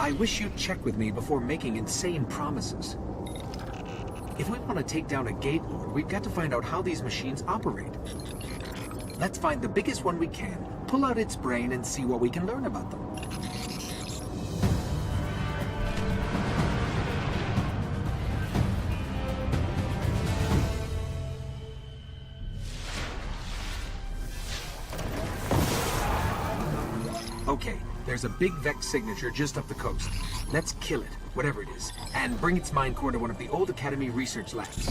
I wish you'd check with me before making insane promises. If we want to take down a Gate Lord, we've got to find out how these machines operate. Let's find the biggest one we can, pull out its brain, and see what we can learn about them. Okay, there's a big Vex signature just up the coast. Let's kill it, whatever it is, and bring its mind core to one of the old Academy research labs.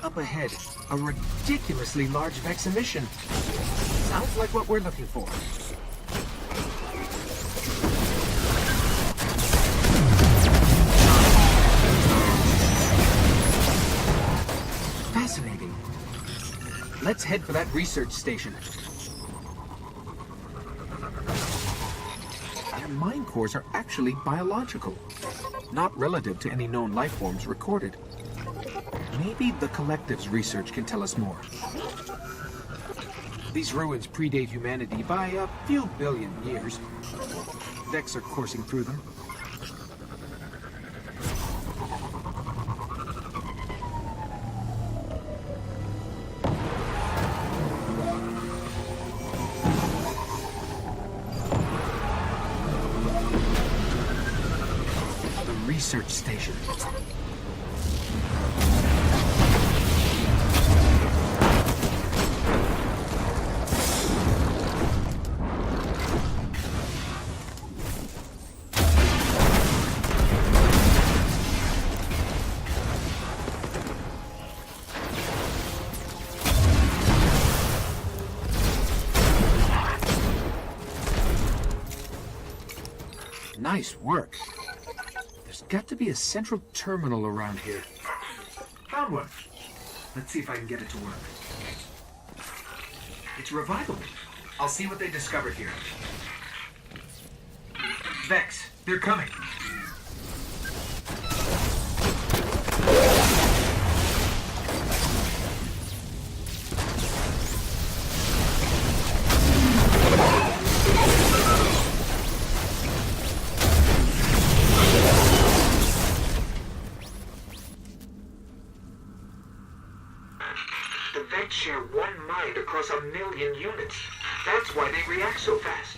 Up ahead, a ridiculously large Vex emission. Sounds like what we're looking for. Fascinating. Let's head for that research station. Their mind cores are actually biological, not relative to any known life forms recorded. Maybe the Collective's research can tell us more. These ruins predate humanity by a few billion years. Vex are coursing through them. The research station. Nice work. There's got to be a central terminal around here. Found one. Let's see if I can get it to work. It's revivable. I'll see what they discovered here. Vex, they're coming. The Vex share one mind across 1 million units. That's why they react so fast.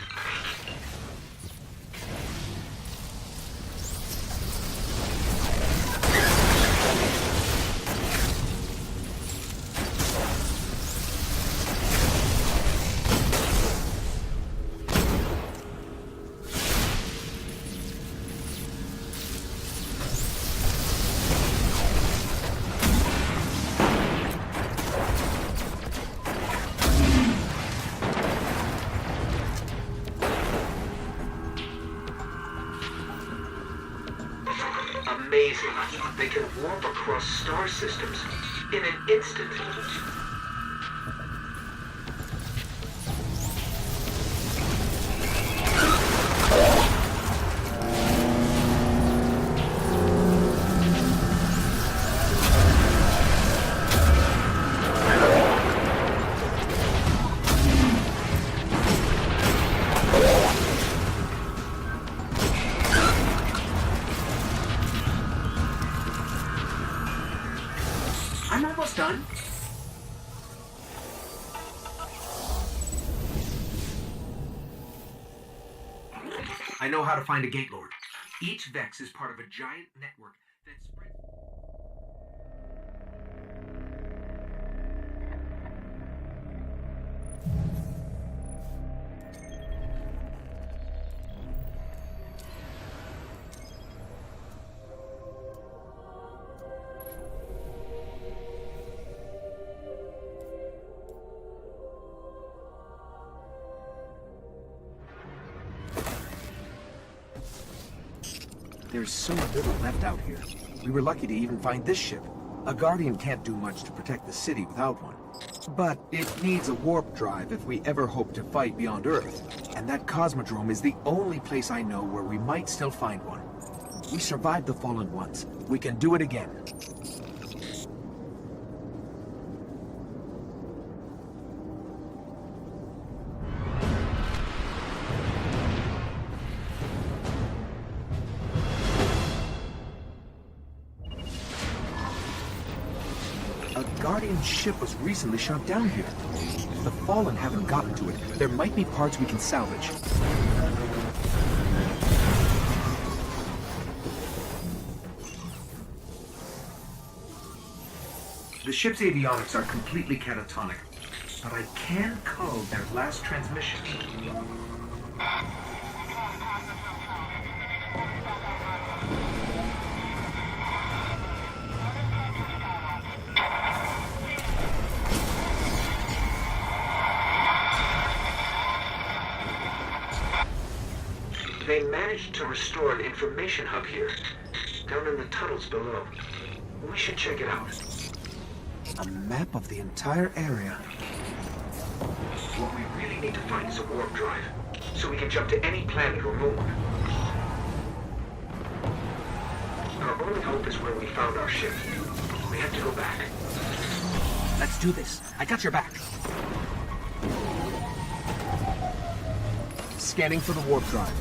Amazing. They can warp across star systems in an instant. I'm almost done. I know how to find a Gate Lord. Each Vex is part of a giant network that spreads... There's so little left out here. We were lucky to even find this ship. A Guardian can't do much to protect the city without one. But it needs a warp drive if we ever hope to fight beyond Earth. And that Cosmodrome is the only place I know where we might still find one. We survived the Fallen once. We can do it again. A Guardian ship was recently shot down here. The Fallen haven't gotten to it. There might be parts we can salvage. The ship's avionics are completely catatonic, but I can code their last transmission. They managed to restore an information hub here, down in the tunnels below. We should check it out. A map of the entire area. What we really need to find is a warp drive, so we can jump to any planet or moon. Our only hope is where we found our ship. We have to go back. Let's do this. I got your back. Scanning for the warp drive.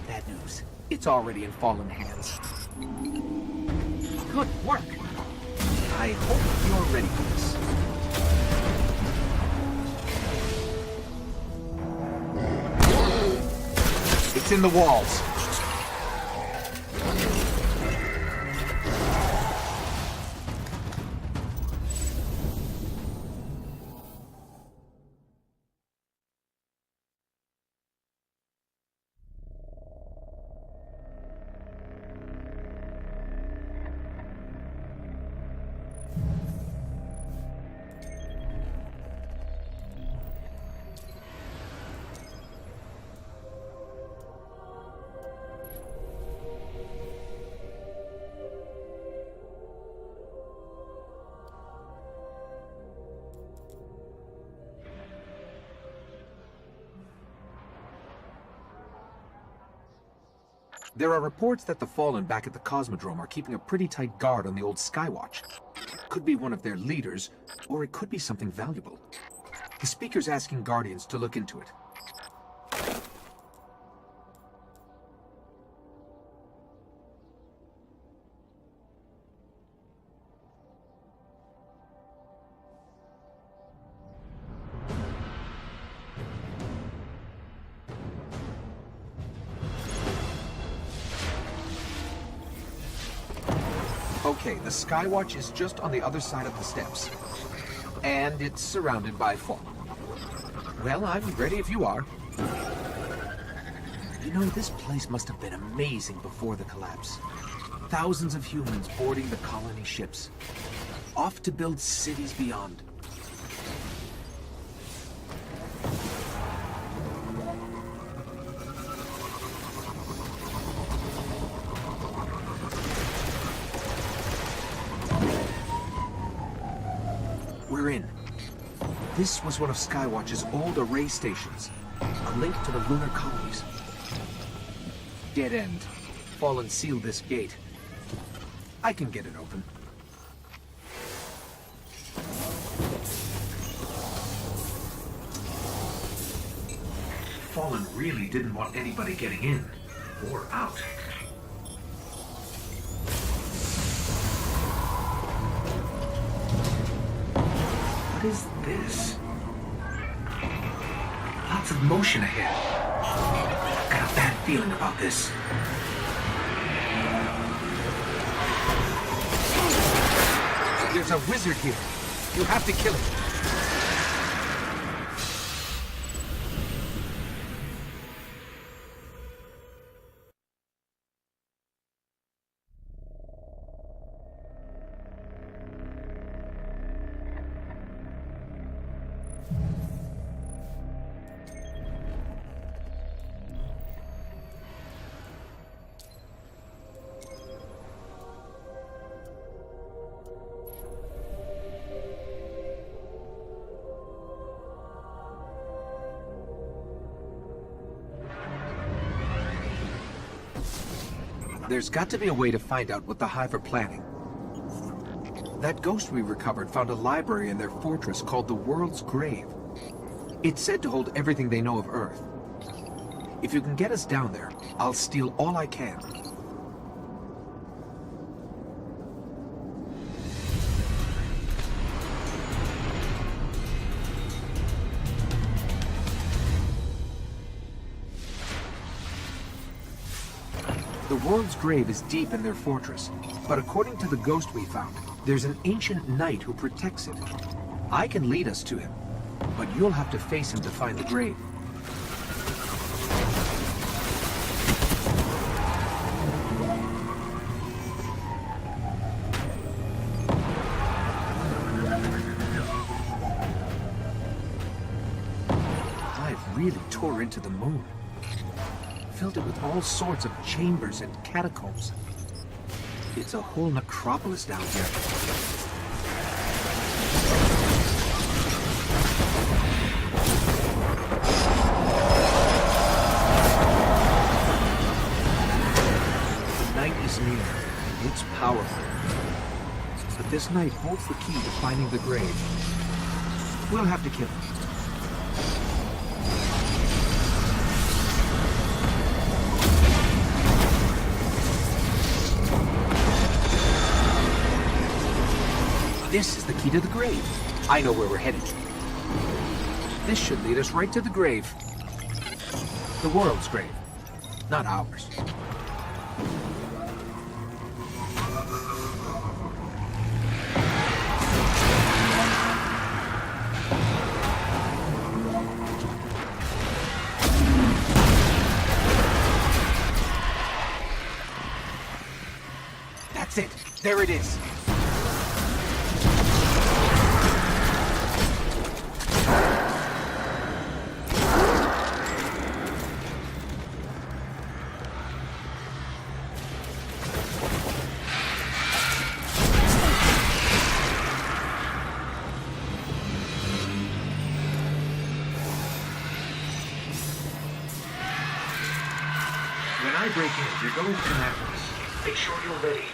Bad news. It's already in Fallen hands. Good work. I hope you're ready for this. It's in the walls. There are reports that the Fallen back at the Cosmodrome are keeping a pretty tight guard on the old Skywatch. Could be one of their leaders, or it could be something valuable. The speaker's asking Guardians to look into it. Okay, the Skywatch is just on the other side of the steps. And it's surrounded by fog. Well, I'm ready if you are. You know, this place must have been amazing before the collapse. Thousands of humans boarding the colony ships. Off to build cities beyond. We're in. This was one of Skywatch's old array stations, a link to the lunar colonies. Dead end. Fallen sealed this gate. I can get it open. Fallen really didn't want anybody getting in or out. What is this? Lots of motion ahead. I've got a bad feeling about this. There's a wizard here. You have to kill him. There's got to be a way to find out what the Hive are planning. That ghost we recovered found a library in their fortress called the World's Grave. It's said to hold everything they know of Earth. If you can get us down there, I'll steal all I can. The World's Grave is deep in their fortress, but according to the ghost we found, there's an ancient knight who protects it. I can lead us to him, but you'll have to face him to find the grave. I've really tore into the moon. Filled it with all sorts of chambers and catacombs. It's a whole necropolis down here. The night is near. It's powerful. But this knight holds the key to finding the grave. We'll have to kill him. This is the key to the grave. I know where we're headed. This should lead us right to the grave. The world's grave, not ours. That's it. There it is. When I break in, you're going to come after us. Make sure you're ready.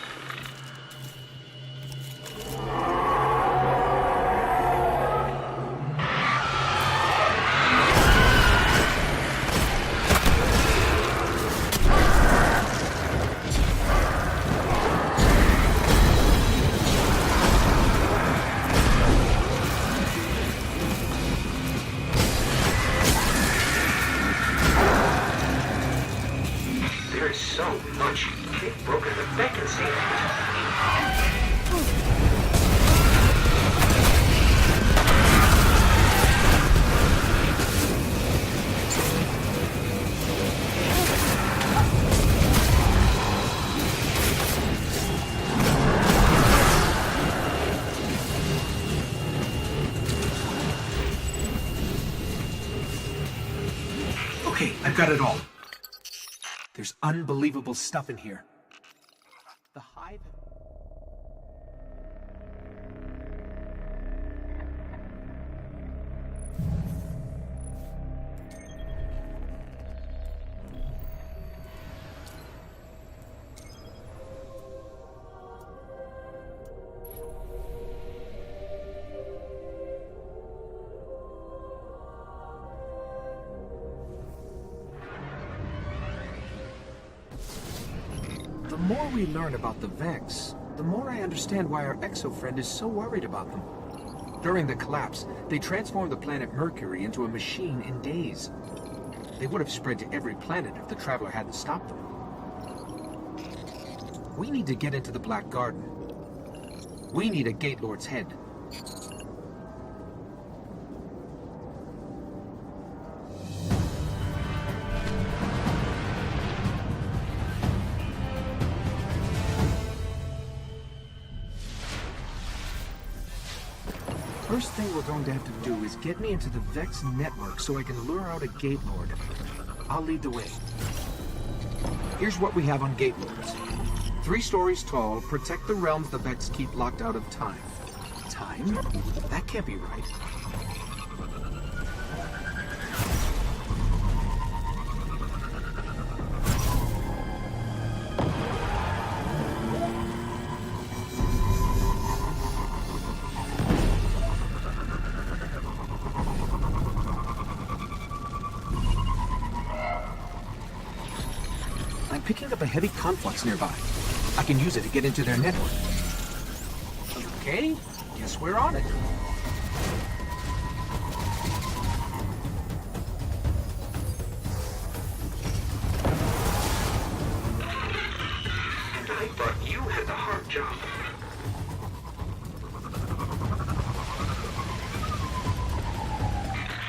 There's so much. They've broken the vacancy. Okay, I've got it all. There's unbelievable stuff in here. The Hive... The more we learn about the Vex, the more I understand why our exo-friend is so worried about them. During the collapse, they transformed the planet Mercury into a machine in days. They would have spread to every planet if the Traveler hadn't stopped them. We need to get into the Black Garden. We need a Gate Lord's head. First thing we're going to have to do is get me into the Vex network so I can lure out a Gate Lord. I'll lead the way. Here's what we have on Gate Lords. 3 stories tall, protect the realms the Vex keep locked out of time. Time? That can't be right. picking up a heavy conflux nearby. I can use it to get into their network. Okay, guess we're on it. And I thought you had the hard job.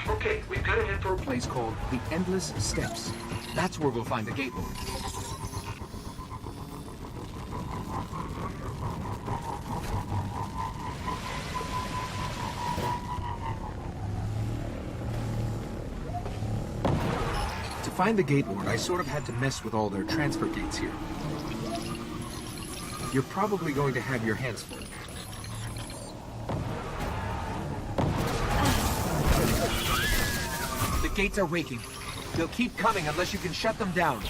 Okay, we've got to head for A place called the Endless Steps. That's where we'll find the gate lord. To find the gate lord, I sort of had to mess with all their transfer gates here. You're probably going to have your hands full. The gates are waking. They'll keep coming unless you can shut them down.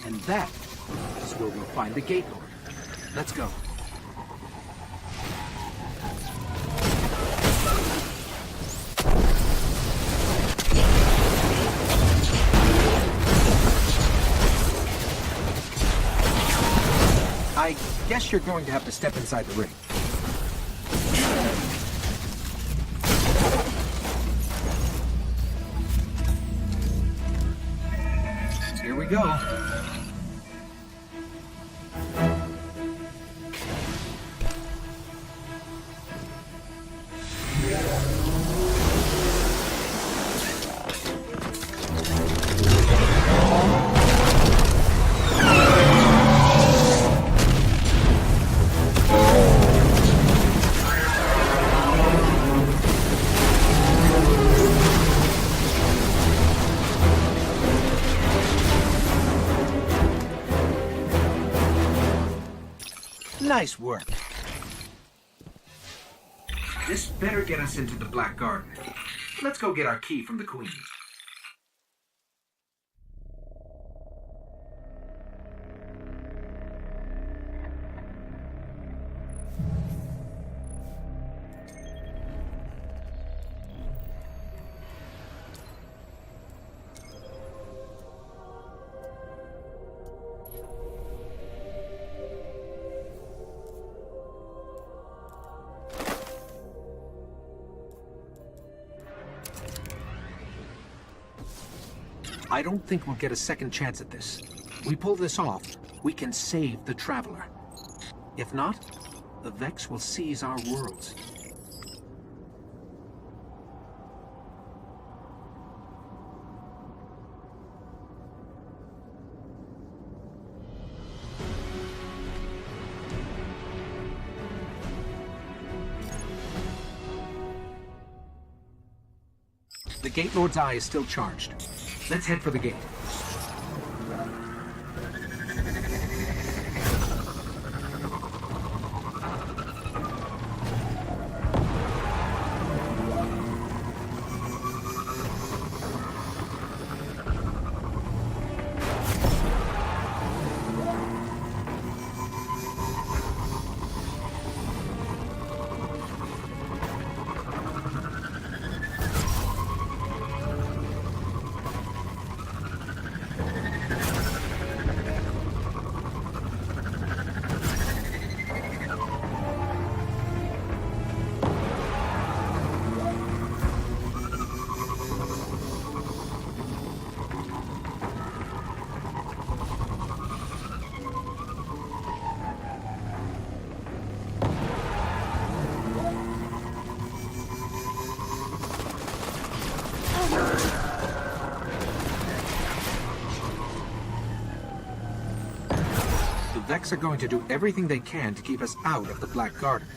And that is where we'll find the gate lord. Let's go. I guess you're going to have to step inside the ring. Here we go. Nice work. This better get us into the Black Garden. Let's go get our key from the Queen. I don't think we'll get a second chance at this. We pull this off, we can save the Traveler. If not, the Vex will seize our worlds. The Gate Lord's eye is still charged. Let's head for the gate. The Vex are going to do everything they can to keep us out of the Black Garden.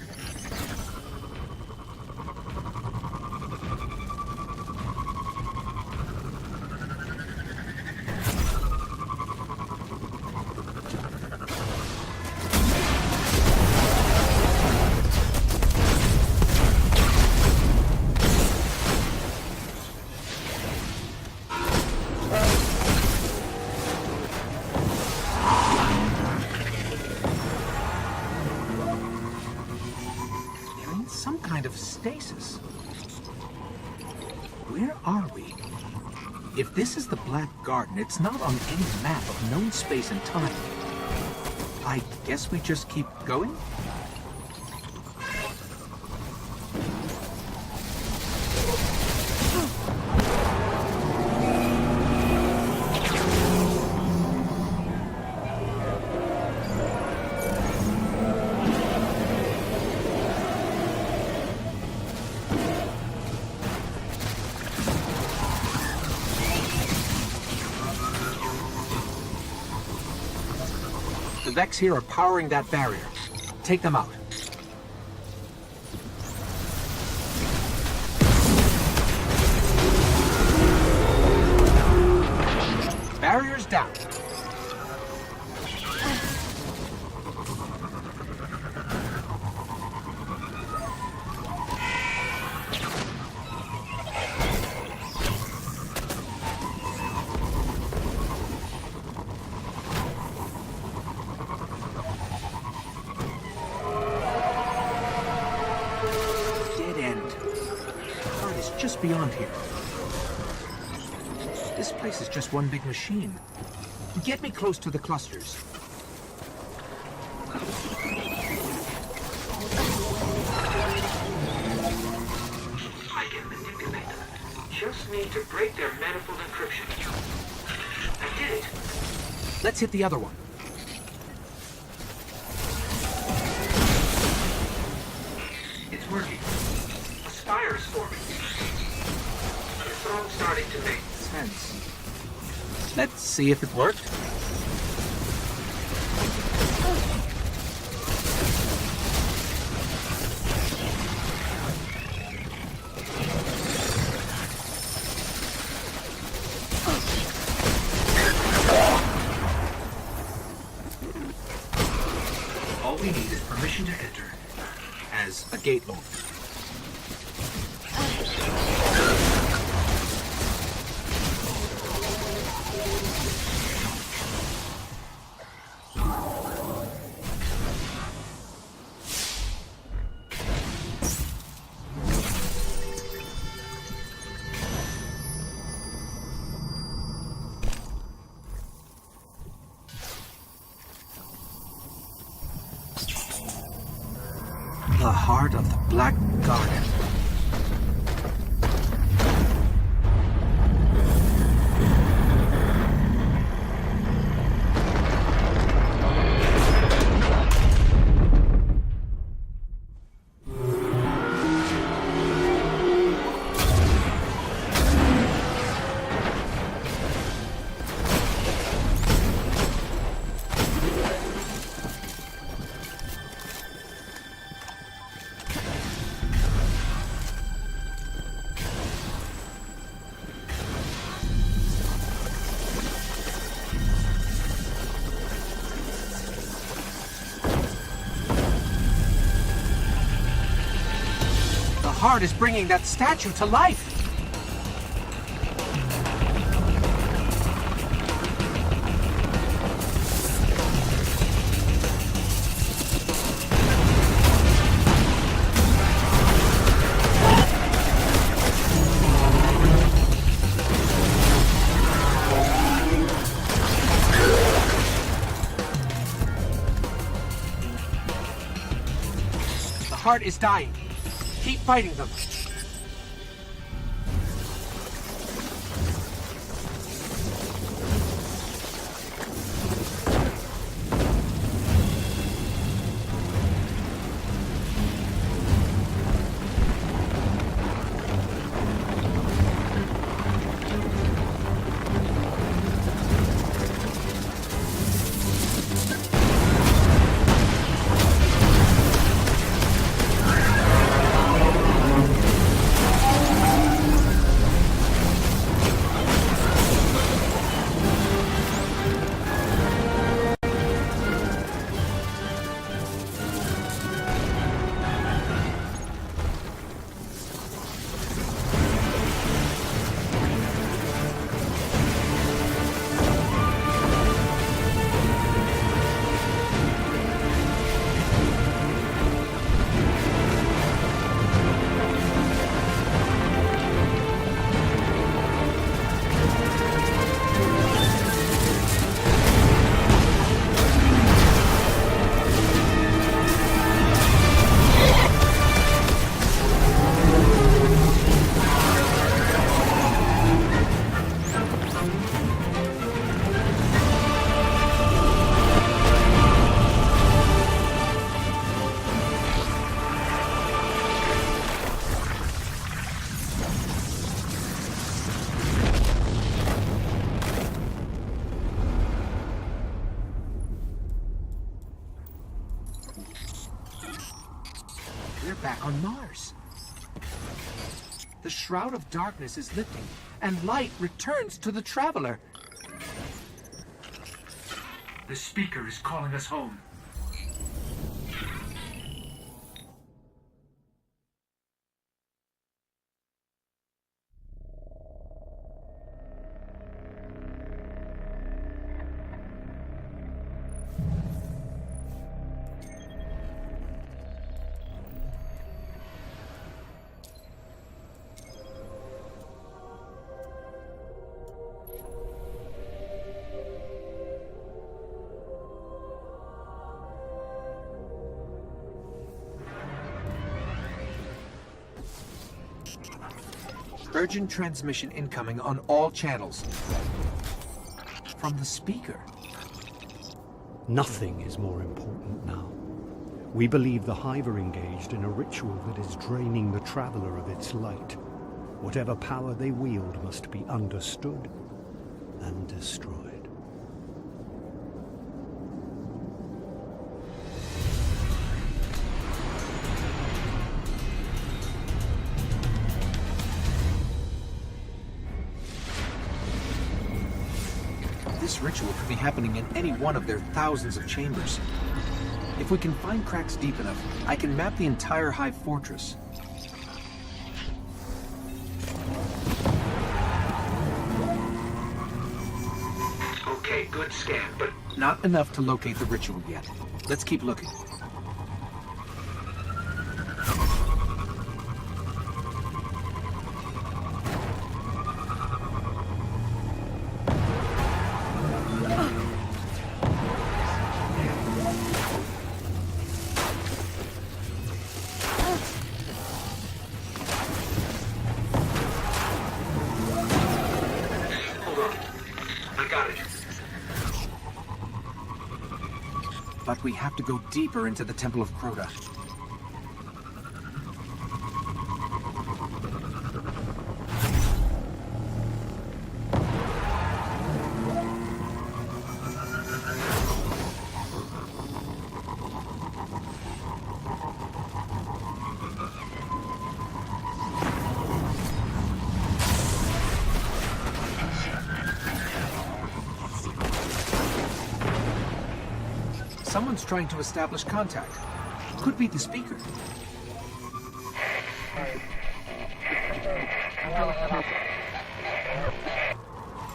kind of stasis. Where are we? If this is the Black Garden, it's not on any map of known space and time. I guess we just keep going? The Vex here are powering that barrier. Take them out. Barrier's down. Just beyond here. This place is just one big machine. Get me close to the clusters. I can manipulate them. Just need to break their manifold encryption. I did it. Let's hit the other one. It's working. A spire is forming. It's all starting to make sense. Let's see if it worked. all we need is permission to enter. As a gate lord. The heart of the Black Garden. The heart is bringing that statue to life. The heart is dying. Keep fighting them. back on Mars. The Shroud of Darkness is lifting, and light returns to the Traveler. The speaker is calling us home. Urgent transmission incoming on all channels. From the speaker. Nothing is more important now. We believe the Hive are engaged in a ritual that is draining the Traveler of its light. Whatever power they wield must be understood and destroyed. This ritual could be happening in any one of their thousands of chambers. If we can find cracks deep enough, I can map the entire Hive fortress. Okay, good scan, but Not enough to locate the ritual yet. Let's keep looking. hold on. I got it. But we have to go deeper into the Temple of Crota. Someone's trying to establish contact. Could be the speaker.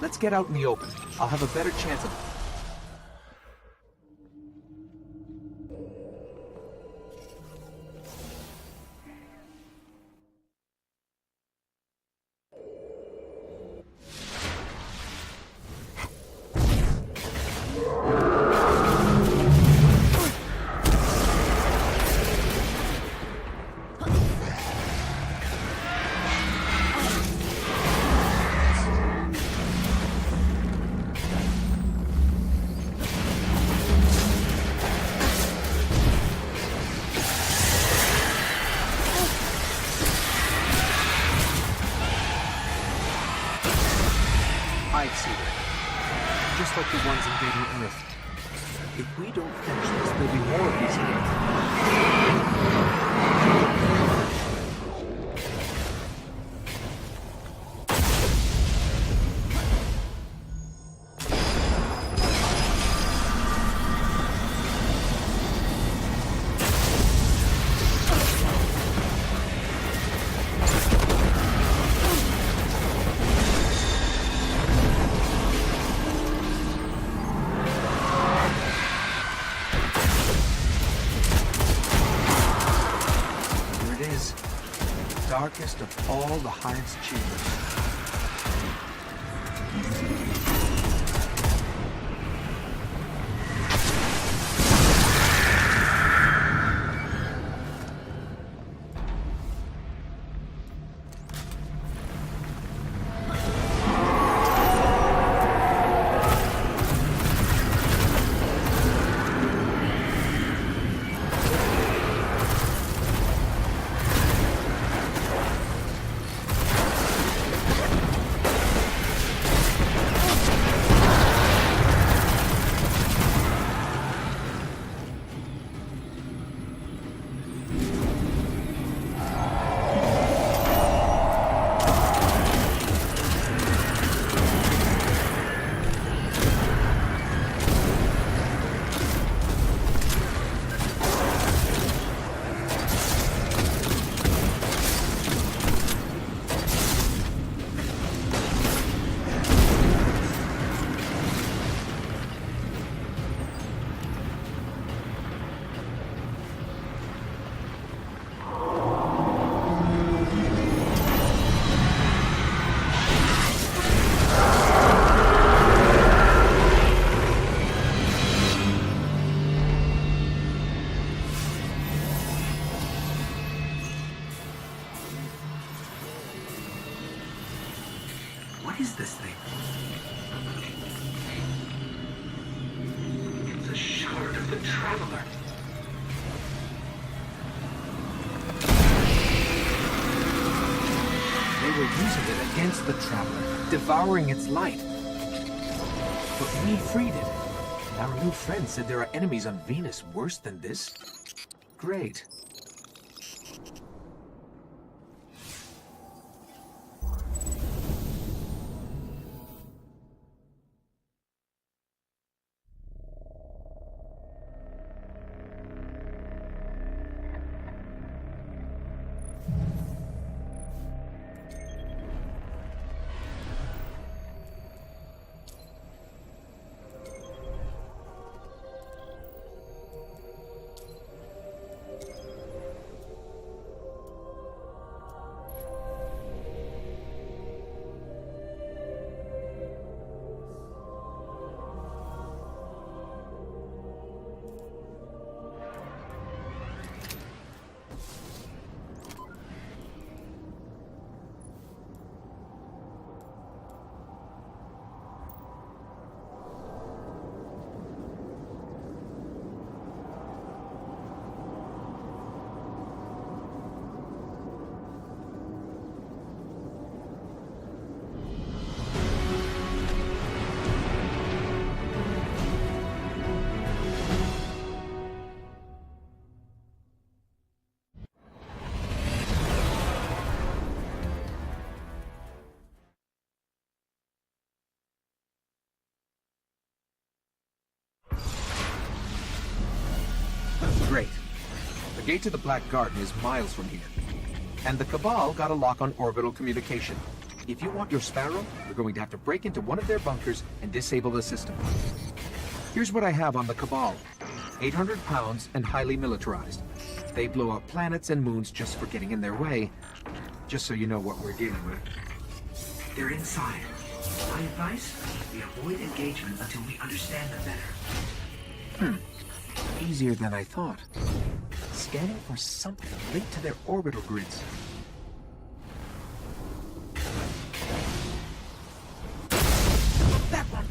Let's get out in the open. I'll have a better chance of... I see them. Just like the ones invading Earth. If we don't finish this, there'll be more of these here. Darkest of all the Hive's chambers. is this thing? It's a shard of the Traveler. They were using it against the Traveler, devouring its light. But we freed it. And our new friend said there are enemies on Venus worse than this. Great. Great. The gate to the Black Garden is miles from here. And the Cabal got a lock on orbital communication. If you want your Sparrow, you're going to have to break into one of their bunkers and disable the system. Here's what I have on the Cabal. 800 pounds and highly militarized. They blow up planets and moons just for getting in their way. Just so you know what we're dealing with. They're inside. My advice? We avoid engagement until we understand them better. Easier than I thought. Scanning for something linked to their orbital grids. That one!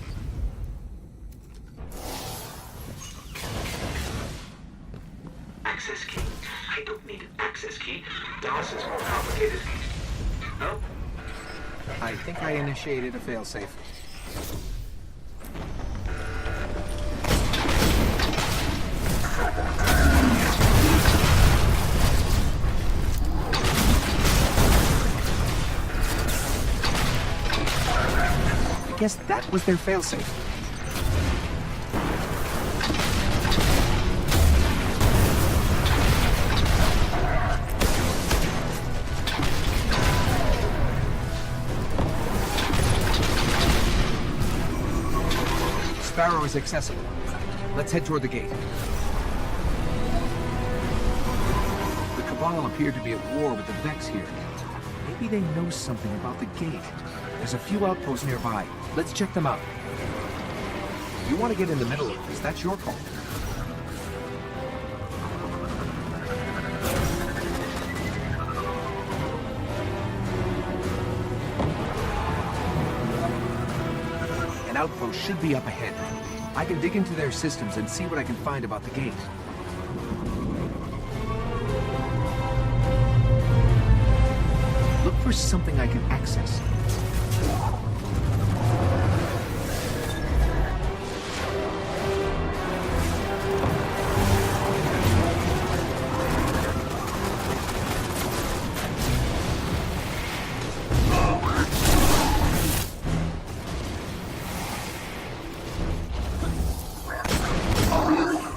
Access key. I don't need an access key. DOS is more complicated. No? I think I initiated a failsafe. I guess that was their failsafe. Sparrow is accessible. Let's head toward the gate. The Cabal appear to be at war with the Vex here. Maybe they know something about the gate. There's a few outposts nearby. Let's check them out. If you want to get in the middle of this, that's your call. An outpost should be up ahead. I can dig into their systems and see what I can find about the gate. Look for something I can access.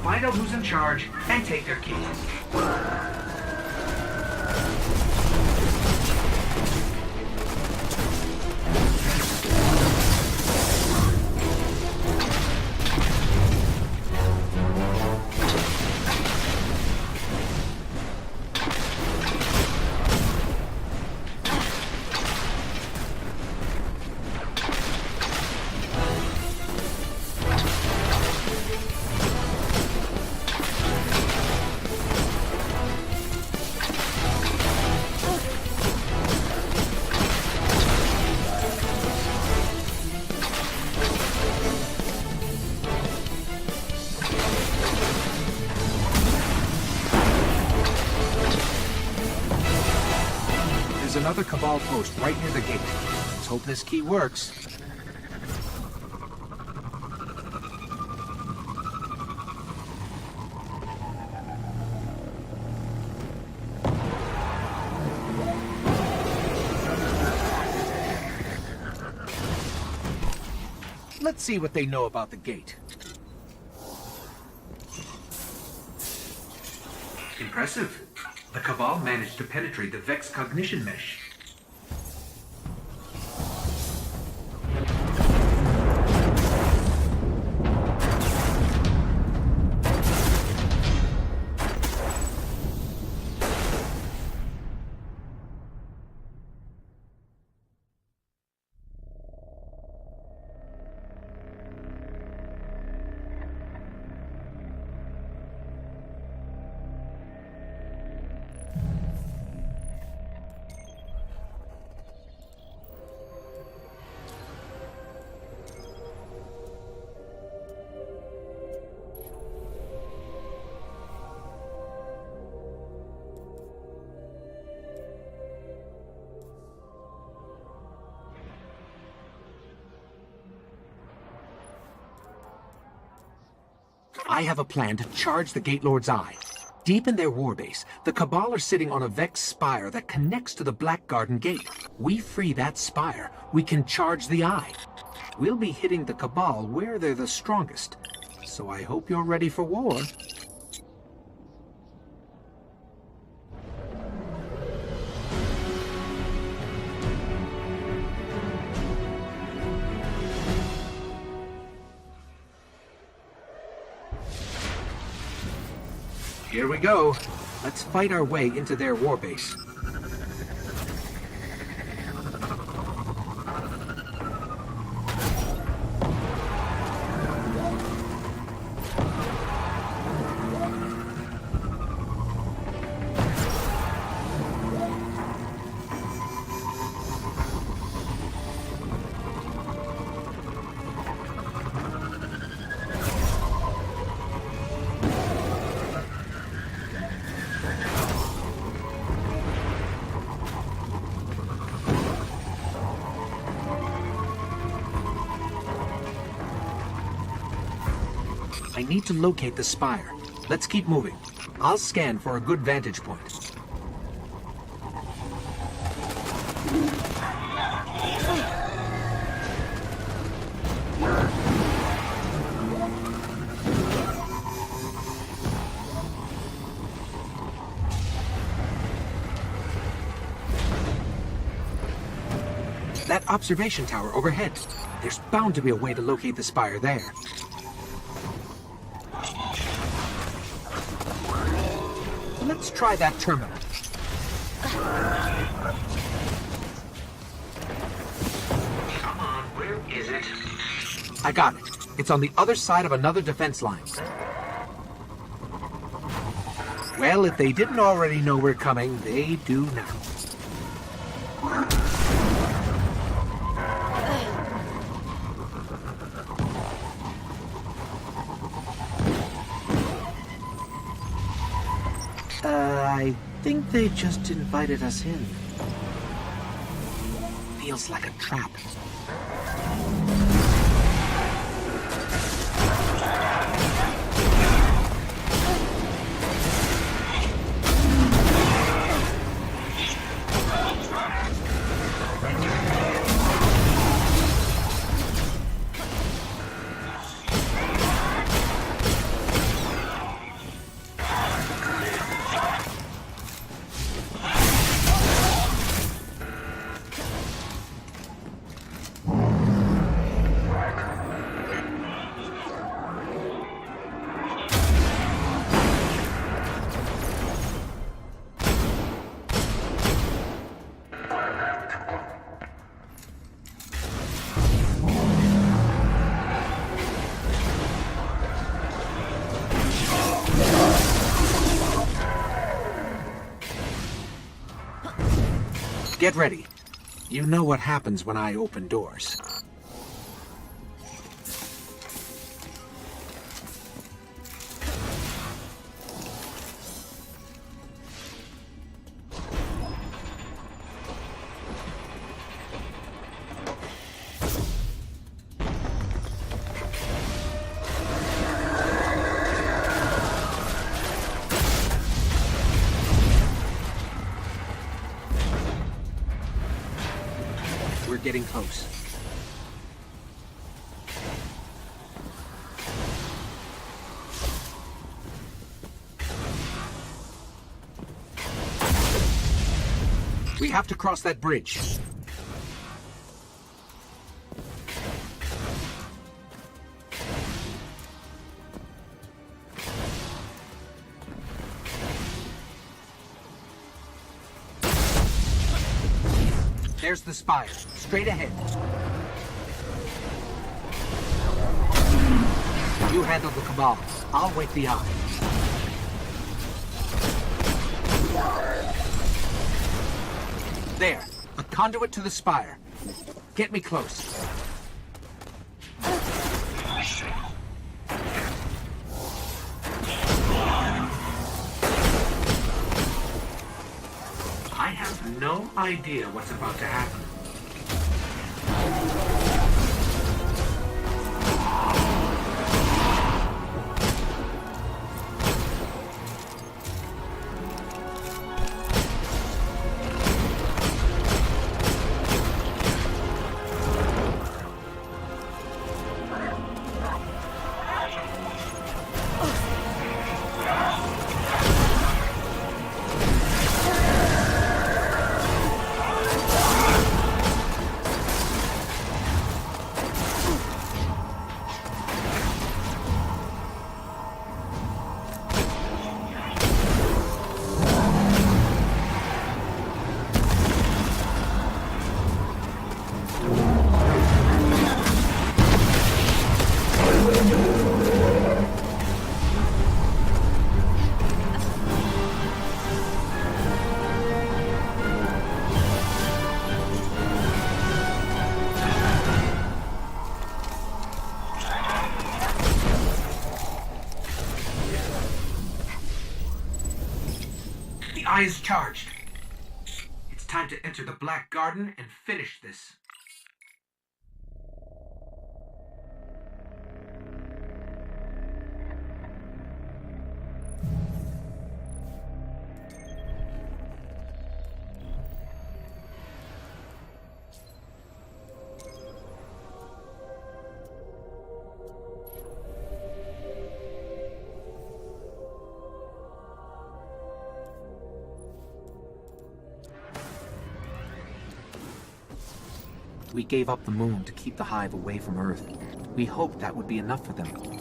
Find out who's in charge and take their keys. another Cabal post right near the gate. Let's hope this key works. Let's see what they know about the gate. Impressive. The Cabal managed to penetrate the Vex cognition mesh. I have a plan to charge the Gate Lord's eye. Deep in their warbase, the Cabal are sitting on a Vex spire that connects to the Black Garden Gate. We free that spire, we can charge the eye. We'll be hitting the Cabal where they're the strongest. So I hope you're ready for war. Here we go. Let's fight our way into their warbase. I need to locate the spire. Let's keep moving. I'll scan for a good vantage point. That observation tower overhead. There's bound to be a way to locate the spire there. Let's try that terminal. Come on, where is it? I got it. It's on the other side of another defense line. Well, if they didn't already know we're coming, they do now. I think they just invited us in. Feels like a trap. Get ready. You know what happens when I open doors. getting close. We have to cross that bridge. There's the spire, straight ahead. You handle the Cabal. I'll wait the eye. There, a conduit to the spire. Get me close. I have no idea what's about to happen. Eye is charged. It's time to enter the Black Garden and finish this. We gave up the moon to keep the hive away from Earth. We hoped that would be enough for them.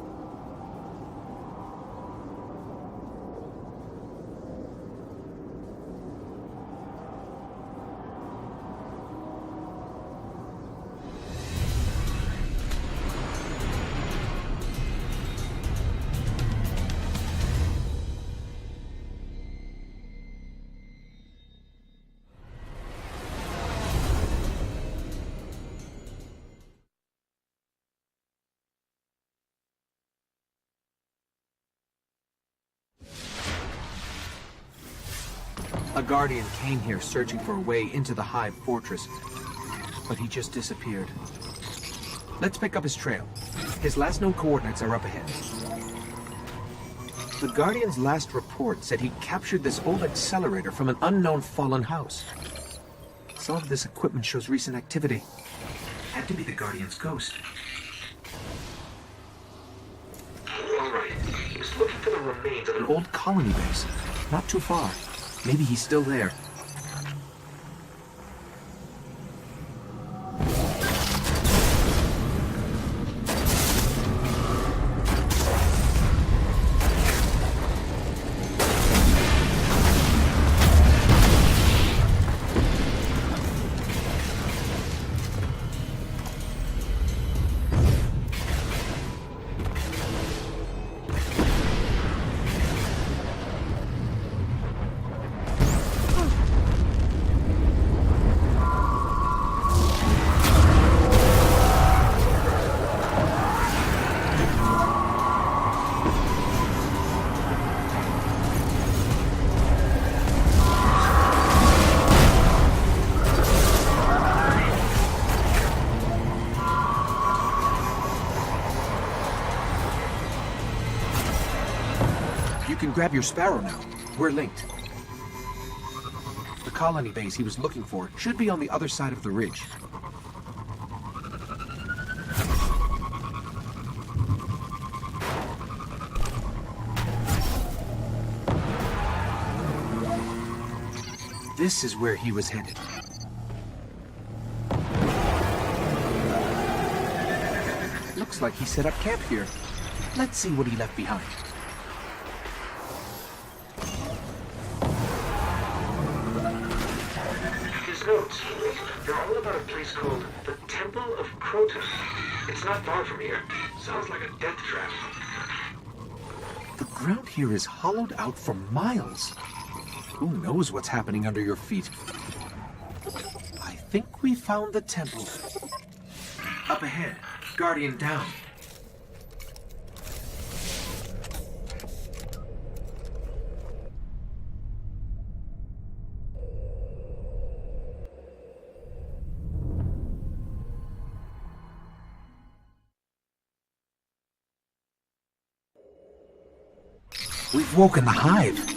A guardian came here searching for a way into the Hive fortress, but he just disappeared. Let's pick up his trail. His last known coordinates are up ahead. The Guardian's last report said he captured this old accelerator from an unknown fallen house. Some of this equipment shows recent activity. Had to be the Guardian's ghost. Alright, he was looking for the remains of An old colony base, not too far. Maybe he's still there. You can grab your sparrow now. We're linked. The colony base he was looking for should be on the other side of the ridge. This is where he was headed. Looks like he set up camp here. Let's see what he left behind. His notes, they're all about a place called the Temple of Croton. It's not far from here. Sounds like a death trap. The ground here is hollowed out for miles. Who knows what's happening under your feet? I think we found the temple. Up ahead, Guardian down. We've woken the hive.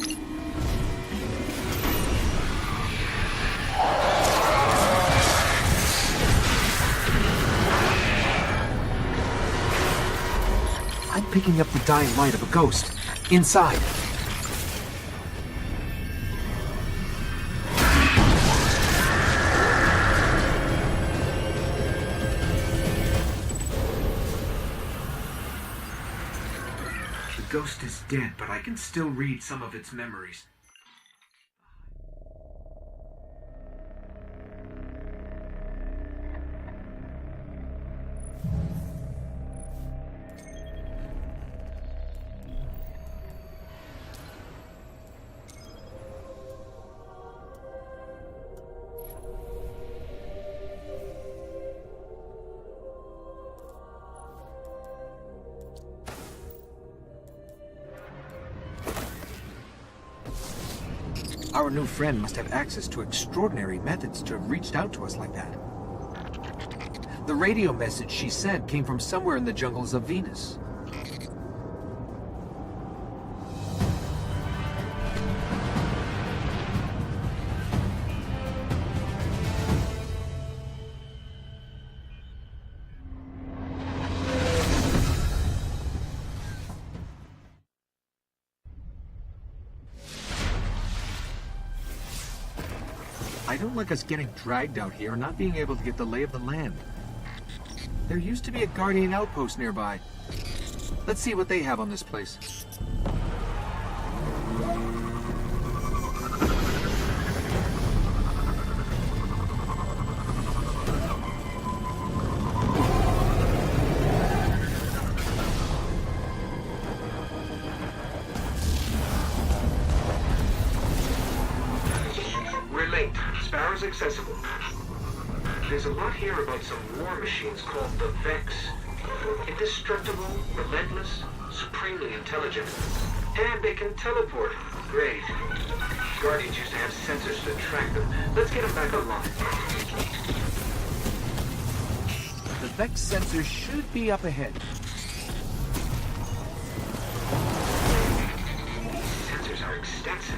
I'm picking up the dying light of a ghost. Inside. The ghost is dead, but I can still read some of its memories. Our new friend must have access to extraordinary methods to have reached out to us like that. The radio message she sent came from somewhere in the jungles of Venus. I don't like us getting dragged out here and not being able to get the lay of the land. There used to be a Guardian outpost nearby. Let's see what they have on this place. Accessible. There's a lot here about some war machines called the Vex. Indestructible, relentless, supremely intelligent. And they can teleport. Great. Guardians used to have sensors to track them. Let's get them back online. The Vex sensor should be up ahead. Sensors are extensive.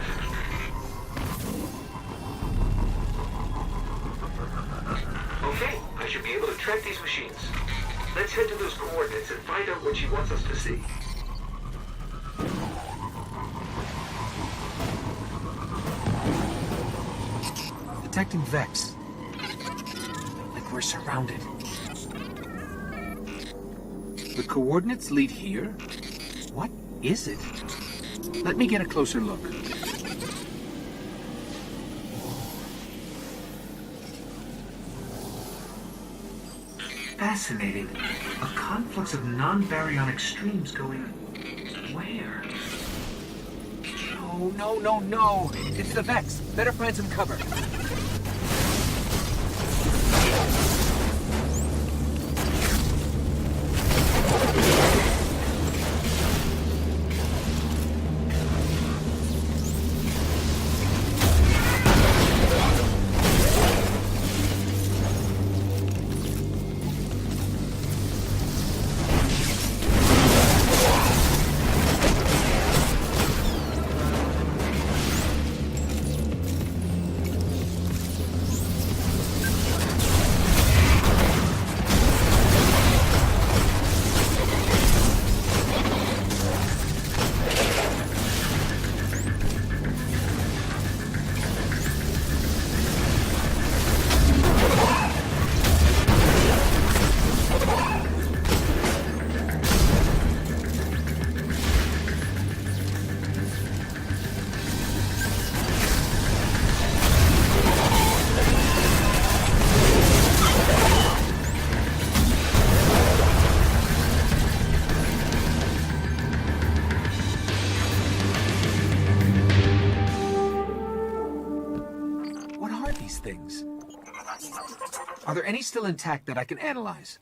Okay, I should be able to track these machines. Let's head to those coordinates and find out what she wants us to see. Detecting Vex. Like we're surrounded. The coordinates lead here? What is it? Let me get a closer look. Fascinating. A conflux of non-baryonic streams going... where? No. It's the Vex. Better find some cover. things. Are there any still intact that I can analyze?